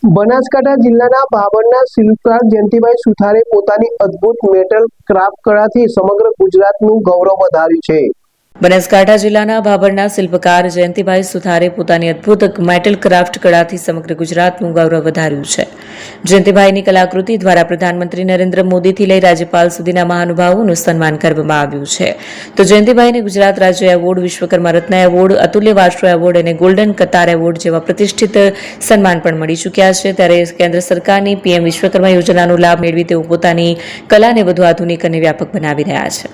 બનાસકાંઠા જિલ્લાના ભાભરના શિલ્પકાર જયંતિભાઈ સુથારે પોતાની અદ્ભુત મેટલ ક્રાફ્ટ કળાથી સમગ્ર ગુજરાતનું ગૌરવ વધાર્યું છે। બનાસકાંઠા જિલ્લાના ભાભરના શિલ્પકાર જયંતિભાઈ સુથારે પોતાની અદ્ભુત મેટલ ક્રાફ્ટ કળાથી સમગ્ર ગુજરાતનું ગૌરવ વધાર્યું છે। જયંતિભાઈની કલાકૃતિ દ્વારા પ્રધાનમંત્રી નરેન્દ્ર મોદીથી લઈ રાજ્યપાલ સુધીના મહાનુભાવોનું સન્માન કરવામાં આવ્યું છે। તો જયંતિભાઈને ગુજરાત રાજ્ય એવોર્ડ, વિશ્વકર્મા રત્ન એવોર્ડ, અતુલ્ય વાસ્તુ એવોર્ડ અને ગોલ્ડન કતાર એવોર્ડ જેવા પ્રતિષ્ઠિત સન્માન પણ મળી ચૂક્યા છે। ત્યારે કેન્દ્ર સરકારની પીએમ વિશ્વકર્મા યોજનાનો લાભ મેળવી તેઓ પોતાની કલાને વધુ આધુનિક અને વ્યાપક બનાવી રહ્યા છે।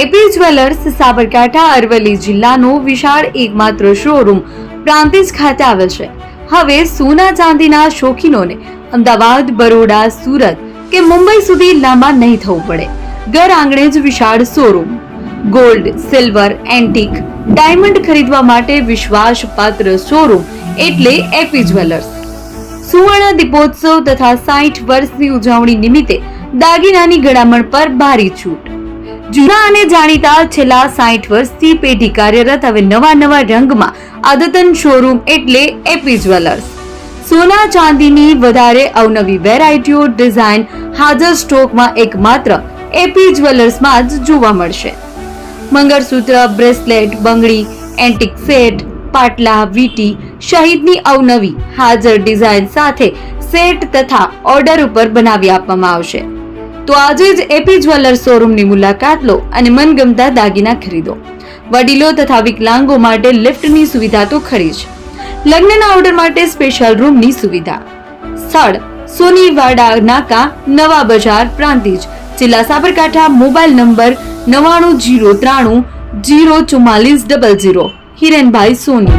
એપી જ્વેલર્સ સાબરકાંઠા અરવલ્લી જિલ્લાનો વિશાળ એકમાત્ર શોરૂમ પ્રાંતિજ ખાતે આવેલ છે। હવે સોના ચાંદીના શોખીનોને અમદાવાદ, બરોડા, સુરત કે મુંબઈ સુધી લાંબા નહીં થવું પડે। ઘર આંગણે જ વિશાળ showroom. Gold, silver, antique, diamond ખરીદવા માટે વિશ્વાસપાત્ર શોરૂમ એટલે એપી જ્વેલર્સ। સુવર્ણ દીપોત્સવ તથા 60 વર્ષની ઉજવણી નિમિત્તે દાગીનાની ગળામણ પર ભારી છૂટ। જૂના અને જાણીતા છેલ્લા 60 વર્ષથી પેઢી કાર્યરત હવે નવા રંગમાં અદ્યતન શોરૂમ એટલે એપી જ્વેલર્સ। સોના ચાંદીની વધારે અવનવી વેરાયટીઓ, ડિઝાઇન હાજર સ્ટોકમાં એકમાત્ર એપી જ્વેલર્સમાં જ જોવા મળશે। મંગળસૂત્ર, બ્રેસલેટ, બંગડી, એન્ટિક સેટ, પાટલા, વીટી સહિતની અવનવી હાજર ડિઝાઇન સાથે સેટ તથા ઓર્ડર ઉપર બનાવી આપવામાં આવશે। તો આજે જ એપી જ્વેલર્સ શોરૂમની મુલાકાત લો અને મનગમતા દાગીના ખરીદો। વડીલો તથા વિકલાંગો માટે લિફ્ટની સુવિધા તો ખરી જ, લગ્નના ઓર્ડર માટે સ્પેશિયલ રૂમની સુવિધા। સ્થળ સોનીવાડા નાકા, નવા બજાર, પ્રાંતિજ, જિલ્લા સાબરકાંઠા। Mobile number 9903304400। હિરેનભાઈ સોની।